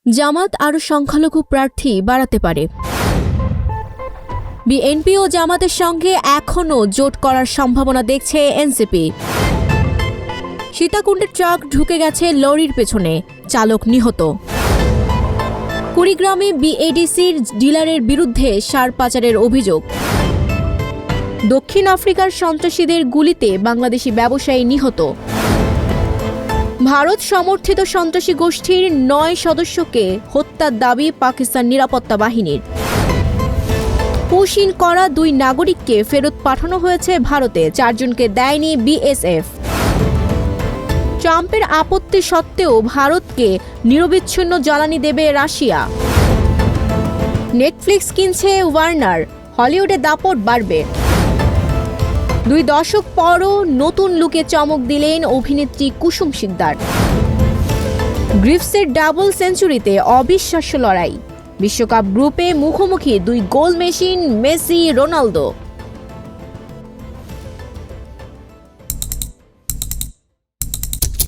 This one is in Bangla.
জামাত আরও সংখ্যালঘু প্রার্থী বাড়াতে পারে। বিএনপি ও জামাতের সঙ্গে এখনও জোট করার সম্ভাবনা দেখছে এনসিপি। সীতাকুণ্ডের ট্রাক ঢুকে গেছে লরির পেছনে, চালক নিহত। কুড়িগ্রামে বিএডিসির ডিলারের বিরুদ্ধে সার পাচারের অভিযোগ। দক্ষিণ আফ্রিকার সন্ত্রাসীদের গুলিতে বাংলাদেশি ব্যবসায়ী নিহত। ভারত সমর্থিত সন্ত্রাসী গোষ্ঠীর 9 সদস্যকে হত্যার দাবি পাকিস্তান নিরাপত্তা বাহিনীর। পুশিন করা 2 নাগরিককে ফেরত পাঠানো হয়েছে ভারতে, 4 জনকে দেয়নি বিএসএফ। ট্রাম্পের আপত্তি সত্ত্বেও ভারতকে নিরবিচ্ছিন্ন জ্বালানি দেবে রাশিয়া। নেটফ্লিক্স কিনছে ওয়ার্নার, হলিউডে দাপট বাড়বে। 2 দশক পরও নতুন লুকে চমক দিলেন অভিনেত্রী কুসুম শিকদার। গ্রিফসের ডাবল সেঞ্চুরিতে অবিশ্বাস্য লড়াই। বিশ্বকাপ গ্রুপে মুখোমুখি 2 গোল মেশিন মেসি রোনালদো।